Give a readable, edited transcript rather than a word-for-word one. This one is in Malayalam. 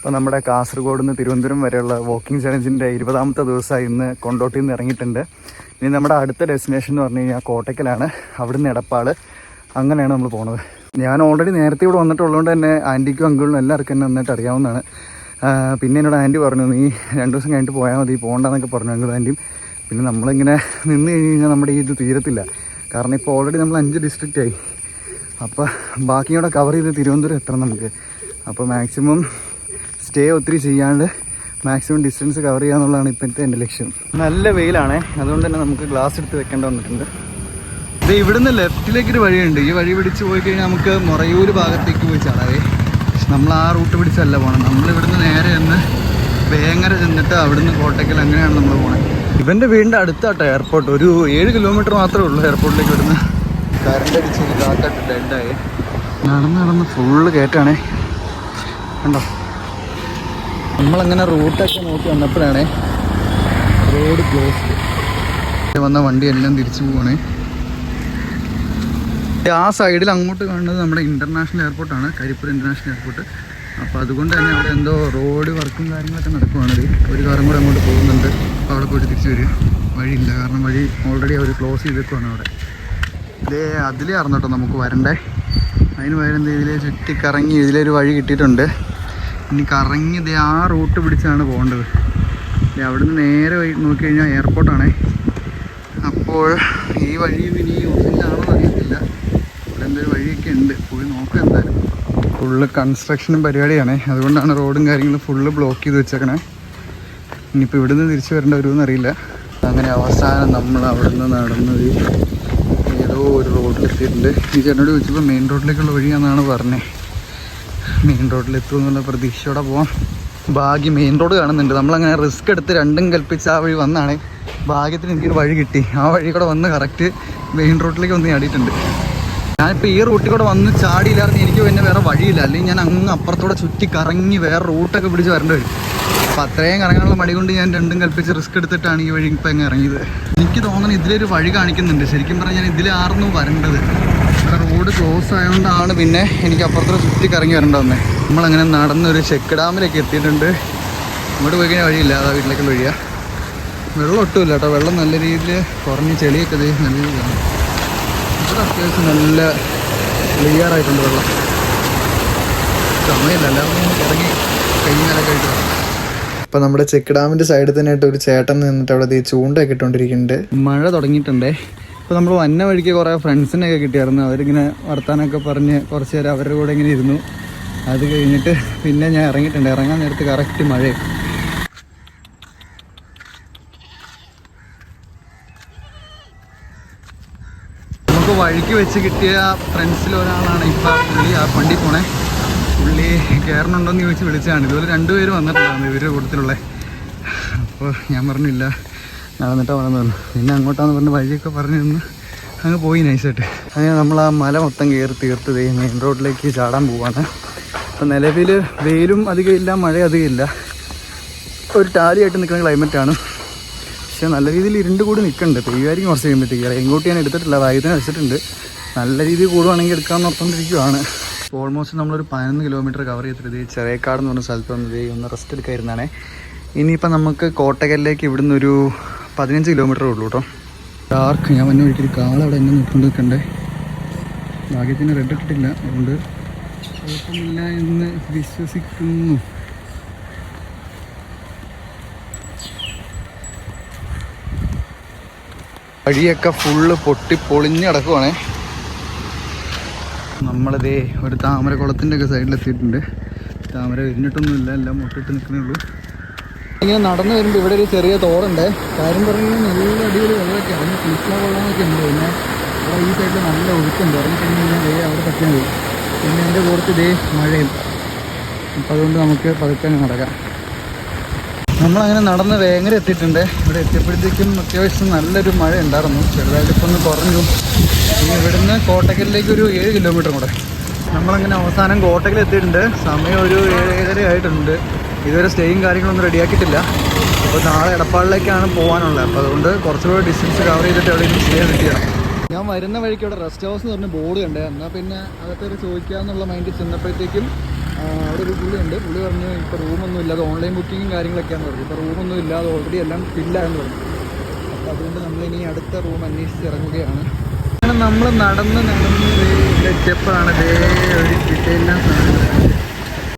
അപ്പോൾ നമ്മുടെ കാസർഗോഡ് നിന്ന് തിരുവനന്തപുരം വരെയുള്ള വാക്കിംഗ് ചലഞ്ചിൻ്റെ 20ാമത്തെ ദിവസമായി ഇന്ന് കൊണ്ടോട്ടിയിൽ നിന്ന് ഇറങ്ങിയിട്ടുണ്ട്. ഇനി നമ്മുടെ അടുത്ത ഡെസ്റ്റിനേഷൻ എന്ന് പറഞ്ഞു കഴിഞ്ഞാൽ കോട്ടയ്ക്കലാണ്. അവിടുന്ന് എടപ്പാൾ, അങ്ങനെയാണ് നമ്മൾ പോകുന്നത്. ഞാൻ ഓൾറെഡി നേരത്തെ ഇവിടെ വന്നിട്ടുള്ളതുകൊണ്ട് തന്നെ ആൻറ്റിക്കും അങ്കിളിനും എല്ലാവർക്കും എന്നെ നന്നായിട്ട് അറിയാവുന്നതാണ്. പിന്നെ എന്നോട് ആൻറ്റി പറഞ്ഞു, നീ 2 ദിവസം കഴിഞ്ഞിട്ട് പോയാൽ മതി, പോകണ്ടെന്നൊക്കെ പറഞ്ഞു അങ്കിളും ആൻറ്റിയും. പിന്നെ നമ്മളിങ്ങനെ നിന്ന് കഴിഞ്ഞ് കഴിഞ്ഞാൽ നമ്മുടെ ഈ ഇത് തീരത്തില്ല. കാരണം ഇപ്പോൾ ഓൾറെഡി നമ്മൾ 5 ഡിസ്ട്രിക്റ്റ് ആയി. അപ്പോൾ ബാക്കിയും കൂടെ കവർ ചെയ്ത് തിരുവനന്തപുരം എത്തണം നമുക്ക്. അപ്പോൾ മാക്സിമം സ്റ്റേ ഒത്തിരി ചെയ്യാണ്ട് മാക്സിമം ഡിസ്റ്റൻസ് കവർ ചെയ്യുക എന്നുള്ളതാണ് ഇപ്പോഴത്തെ എൻ്റെ ലക്ഷ്യം. നല്ല വെയിലാണേ, അതുകൊണ്ട് തന്നെ നമുക്ക് ഗ്ലാസ് എടുത്ത് വെക്കേണ്ടി വന്നിട്ടുണ്ട്. ഇത് ഇവിടുന്ന് ലെഫ്റ്റിലേക്കൊരു വഴിയുണ്ട്. ഈ വഴി പിടിച്ച് പോയി കഴിഞ്ഞാൽ നമുക്ക് മൊറയൂർ ഭാഗത്തേക്ക് പോയി ചാടാവേ. നമ്മൾ ആ റൂട്ട് പിടിച്ചല്ല പോകണം. നമ്മളിവിടുന്ന് നേരെ ചെന്ന് വേങ്ങര ചെന്നിട്ട് അവിടുന്ന് കോട്ടയ്ക്കൽ, അങ്ങനെയാണ് നമ്മൾ പോകുന്നത്. ഇവൻ്റെ വീടിൻ്റെ അടുത്താട്ടോ എയർപോർട്ട്. ഒരു 7 കിലോമീറ്റർ മാത്രമേ ഉള്ളൂ എയർപോർട്ടിലേക്ക്. ഇവിടുന്ന് കറണ്ട് അടിച്ച് കാറ്റായിട്ട് ഡെഡായി. നടന്ന് ഫുള്ള് കയറ്റാണേ, കണ്ടോ. നമ്മളങ്ങനെ റൂട്ടൊക്കെ നോക്കി വന്നപ്പോഴാണ് റോഡ് ക്ലോസ്ഡ്. വന്ന വണ്ടി എല്ലാം തിരിച്ചു പോവാണേ. ആ സൈഡിൽ അങ്ങോട്ട് കാണുന്നത് നമ്മുടെ ഇൻ്റർനാഷണൽ എയർപോർട്ടാണ്, കരിപ്പൂർ ഇൻ്റർനാഷണൽ എയർപോർട്ട്. അപ്പോൾ അതുകൊണ്ട് തന്നെ അവിടെ എന്തോ റോഡ് വർക്കും കാര്യങ്ങളൊക്കെ നടക്കുവാണ്. ഒരു കാറും കൂടെ അങ്ങോട്ട് പോകുന്നുണ്ട്. അപ്പോൾ അവിടെ പോയിട്ട് തിരിച്ച് വരിക. വഴിയില്ല, കാരണം വഴി ഓൾറെഡി അവർ ക്ലോസ് ചെയ്തേക്കുവാണ് അവിടെ. ഇതേ അതിലേ അറിഞ്ഞോട്ടോ നമുക്ക് വരണ്ടേ. അതിന് പകരം ഇതിലേ ചുറ്റിക്കറങ്ങി ഇതിലൊരു വഴി കിട്ടിയിട്ടുണ്ട്. ഇനി കറങ്ങി ഇതേ ആ റൂട്ട് പിടിച്ചാണ് പോകേണ്ടത്. അവിടുന്ന് നേരെ നോക്കിക്കഴിഞ്ഞാൽ എയർപോർട്ടാണേ. അപ്പോൾ ഈ വഴിയും ഇനി ഒന്നിലാണോ അറിയത്തില്ല. ഇവിടെ എന്തൊരു വഴിയൊക്കെ ഉണ്ട്, പോയി നോക്കാം എന്തായാലും. ഫുള്ള് കൺസ്ട്രക്ഷനും പരിപാടിയാണേ, അതുകൊണ്ടാണ് റോഡും കാര്യങ്ങളും ഫുള്ള് ബ്ലോക്ക് ചെയ്ത് വെച്ചേക്കണേ. ഇനിയിപ്പോൾ ഇവിടുന്ന് തിരിച്ചു വരേണ്ട വരുമെന്ന് അറിയില്ല. അങ്ങനെ അവസാനം നമ്മൾ അവിടുന്ന് നടന്നത് ഏതോ ഒരു റോഡിലെത്തിയിട്ടുണ്ട്. ഈ ചേട്ടനോട് ചോദിച്ചപ്പോൾ മെയിൻ റോഡിലേക്കുള്ള വഴിയാണെന്നാണ് പറഞ്ഞത്. മെയിൻ റോഡിലെത്തും എന്നുള്ള പ്രതീക്ഷയോടെ പോവാം. ഭാഗ്യം മെയിൻ റോഡ് കാണുന്നുണ്ട്. നമ്മളങ്ങനെ റിസ്ക് എടുത്ത് രണ്ടും കൽപ്പിച്ച് ആ വഴി വന്നാണ്. ഭാഗ്യത്തിന് എനിക്കൊരു വഴി കിട്ടി. ആ വഴി കൂടെ വന്ന് കറക്റ്റ് മെയിൻ റോഡിലേക്ക് വന്ന് ചാടിയിട്ടുണ്ട്. ഞാനിപ്പോൾ ഈ റൂട്ടിൽ കൂടെ വന്ന് ചാടിയില്ലായിരുന്നു. എനിക്ക് പിന്നെ വേറെ വഴിയില്ല, അല്ലെങ്കിൽ ഞാൻ അങ്ങ് അപ്പുറത്തൂടെ ചുറ്റി കറങ്ങി വേറെ റൂട്ടൊക്കെ പിടിച്ച് വരേണ്ടി വരും. അപ്പോൾ അത്രയും കറങ്ങാനുള്ള മടി കൊണ്ട് ഞാൻ രണ്ടും കൽപ്പിച്ച് റിസ്ക് എടുത്തിട്ടാണ് ഈ വഴി ഇപ്പം അങ്ങ് ഇറങ്ങിയത്. എനിക്ക് തോന്നുന്നു ഇതിലൊരു വഴി കാണിക്കുന്നുണ്ട്. ശരിക്കും പറഞ്ഞാൽ ഞാൻ ഇതിലായിരുന്നു വരേണ്ടത്. ഇവിടെ റോഡ് ക്ലോസ് ആയതുകൊണ്ടാണ് പിന്നെ എനിക്ക് അപ്പുറത്തോടെ ചുറ്റി കറങ്ങി വരേണ്ട വന്നത്. നമ്മളങ്ങനെ നടന്നൊരു ചെക്ക് ഡാമിലേക്ക് എത്തിയിട്ടുണ്ട്. ഇങ്ങോട്ട് പോയി കഴിഞ്ഞാൽ വഴിയില്ല, അതാ വീട്ടിലേക്കുള്ള വഴിയാണ്. വെള്ളം ഒട്ടുമില്ല കേട്ടോ. വെള്ളം നല്ല രീതിയിൽ കുറഞ്ഞ് ചെളിയൊക്കെ നല്ല രീതിയിലാണ്. ഇവിടെ അത്യാവശ്യം നല്ല ക്ലിയർ ആയിട്ടുണ്ട് വെള്ളം. സമയമില്ല, എല്ലാവരും ഇറങ്ങി കഴിഞ്ഞാലൊക്കെ ആയിട്ട് വരാം. അപ്പോൾ നമ്മുടെ ചെക്ക് ഡാമിൻ്റെ സൈഡിൽ തന്നെ ആയിട്ട് ഒരു ചേട്ടൻ നിന്നിട്ട് അവിടെ ചൂണ്ടയൊക്കെ ഇട്ടുകൊണ്ടിരിക്കുന്നുണ്ട്. മഴ തുടങ്ങിയിട്ടുണ്ടേ. ഇപ്പോൾ നമ്മൾ വന്ന വഴിക്ക് കുറേ ഫ്രണ്ട്സിനെയൊക്കെ കിട്ടിയായിരുന്നു. അവരിങ്ങനെ വർത്താനമൊക്കെ പറഞ്ഞ് കുറച്ച് നേരം അവരുടെ കൂടെ ഇങ്ങനെ ഇരുന്നു. അത് കഴിഞ്ഞിട്ട് പിന്നെ ഞാൻ ഇറങ്ങിയിട്ടുണ്ട്. ഇറങ്ങാൻ നേരത്ത് കറക്റ്റ് മഴയും. നമുക്ക് വഴിക്ക് വെച്ച് കിട്ടിയ ഫ്രണ്ട്സിൽ ഒരാളാണ് ഇപ്പോൾ പുള്ളി ആ വണ്ടി പോണേ. പുള്ളി കയറണുണ്ടോയെന്ന് ചോദിച്ച് വിളിച്ചതാണ്. ഇതുപോലെ 2 പേര് വന്നിട്ടുണ്ടായിരുന്നു ഇവരുടെ കൂട്ടത്തിലുള്ള. അപ്പോൾ ഞാൻ പറഞ്ഞില്ല, നടന്നിട്ടാണ് വന്നെന്ന് പറഞ്ഞു. പിന്നെ അങ്ങോട്ടാന്ന് പറഞ്ഞ് വഴിയൊക്കെ പറഞ്ഞു നിന്ന് അങ്ങ് പോയി നൈസായിട്ട്. അങ്ങനെ നമ്മൾ ആ മല മൊത്തം കയറി തീർത്തത് മെയിൻ റോഡിലേക്ക് ചാടാൻ പോവാണ്. അപ്പോൾ നിലവിൽ വെയിലും അധികം ഇല്ല, മഴ അധികം ഇല്ല. ഒരു ടാലിയായിട്ട് നിൽക്കുന്ന ക്ലൈമറ്റാണ്. പക്ഷേ നല്ല രീതിയിൽ ഇരുണ്ട് കൂടി നിൽക്കുന്നുണ്ട്. പെയ്യുമായിരിക്കും കുറച്ച് കഴിയുമ്പോഴത്തേക്ക്. ഇങ്ങോട്ട് ഞാൻ എടുത്തിട്ടില്ല, വൈകുന്നേരം വെച്ചിട്ടുണ്ട്. നല്ല രീതിയിൽ കൂടുവാണെങ്കിൽ എടുക്കാമെന്ന് ഓർത്തുകൊണ്ടിരിക്കുകയാണ്. ഓൾമോസ്റ്റ് നമ്മളൊരു 11 കിലോമീറ്റർ കവർ ചെയ്തിട്ട് ചെറിയക്കാട് എന്ന് പറഞ്ഞ സ്ഥലത്ത് വന്നത് ഒന്ന് റെസ്റ്റ് എടുക്കാതിരുന്നാണേ. ഇനിയിപ്പോൾ നമുക്ക് കോട്ടയ്ക്കലിലേക്ക് ഇവിടുന്ന് ഒരു 15 കിലോമീറ്റർ ഉള്ളൂ കേട്ടോ. ഡാർക്ക് ഞാൻ വന്ന ഒരിക്കലും കാളവിടെ എന്നെ നോക്കിക്കൊണ്ട് നിൽക്കണ്ടേ. ഭാഗ്യത്തിന് റെഡ് ഇട്ടിട്ടില്ല, അതുകൊണ്ട് കുഴപ്പമില്ല എന്ന് വിശ്വസിക്കുന്നു. വഴിയൊക്കെ ഫുള്ള് പൊട്ടി പൊളിഞ്ഞ് കിടക്കുവാണേ. നമ്മളിതേ ഒരു താമരക്കുളത്തിൻ്റെ ഒക്കെ സൈഡിലെത്തിയിട്ടുണ്ട്. താമര വിരിഞ്ഞിട്ടൊന്നുമില്ല, എല്ലാം മുട്ടിട്ട് നിൽക്കുന്നേ ഉള്ളൂ. ഇങ്ങനെ നടന്നു വരുമ്പോൾ ഇവിടെ ഒരു ചെറിയ തോടുണ്ട്. കാര്യം പറഞ്ഞാൽ നല്ല അടിപൊളി വെള്ളമൊക്കെ ഇറങ്ങി കുളിക്കാൻ വെള്ളമൊക്കെ ഉണ്ട്. പിന്നെ അവിടെ ഈ സൈഡിൽ നല്ല ഒഴുക്കുണ്ട്. ഇറങ്ങിക്കഴിഞ്ഞാൽ അവിടെ പറ്റാൻ വരും. പിന്നെ എൻ്റെ കൂടത്ത് ഇതേ മഴയും. അപ്പം അതുകൊണ്ട് നമുക്ക് പതുക്കെ നടക്കാം. നമ്മളങ്ങനെ നടന്ന് വേങ്ങര എത്തിയിട്ടുണ്ട്. ഇവിടെ എത്തിയപ്പോഴത്തേക്കും അത്യാവശ്യം നല്ലൊരു മഴ ഉണ്ടായിരുന്നു. ചെറുതായിട്ടിപ്പോൾ ഒന്ന് കുറഞ്ഞു. ഇനി ഇവിടുന്ന് കോട്ടയ്ക്കലിലേക്ക് ഒരു 7 കിലോമീറ്റർ കൂടെ. നമ്മളങ്ങനെ അവസാനം കോട്ടയ്ക്കൽ എത്തിയിട്ടുണ്ട്. സമയം ഒരു 7:30 ആയിട്ടുണ്ട്. ഇതുവരെ സ്റ്റേയും കാര്യങ്ങളൊന്നും റെഡിയാക്കിയിട്ടില്ല. അപ്പോൾ നാളെ എടപ്പാളിലേക്കാണ് പോകാനുള്ളത്. അപ്പോൾ അതുകൊണ്ട് കുറച്ചുകൂടെ ഡിസ്റ്റൻസ് കവർ ചെയ്തിട്ട് എവിടെയെങ്കിലും സ്റ്റേ കിട്ടിയാണ്. ഞാൻ വരുന്ന വഴിക്ക് അവിടെ റെസ്റ്റ് ഹൗസ് എന്ന് പറഞ്ഞ ബോർഡ് കണ്ടേ. എന്നാൽ പിന്നെ അതൊക്കെ ഒരു ചോദിക്കാമെന്നുള്ള മൈൻഡിൽ ചെന്നപ്പോഴത്തേക്കും അവിടെ ഒരു പുള്ളിയുണ്ട്. പുള്ളി പറഞ്ഞു ഇപ്പോൾ റൂമൊന്നും ഇല്ലാതെ ഓൺലൈൻ ബുക്കിങ്ങും കാര്യങ്ങളൊക്കെയാണെന്ന് പറഞ്ഞു. ഇപ്പോൾ റൂമൊന്നും ഇല്ലാതെ ഓൾറെഡി എല്ലാം ഫില്ലായെന്ന് പറഞ്ഞു. അപ്പോൾ അതുകൊണ്ട് നമ്മളിനി അടുത്ത റൂം അന്വേഷിച്ച് ഇറങ്ങുകയാണ്. അങ്ങനെ നമ്മൾ നടന്ന് എത്തിയപ്പോഴാണ് ഒരു കിട്ടയെല്ലാം സാധനങ്ങൾ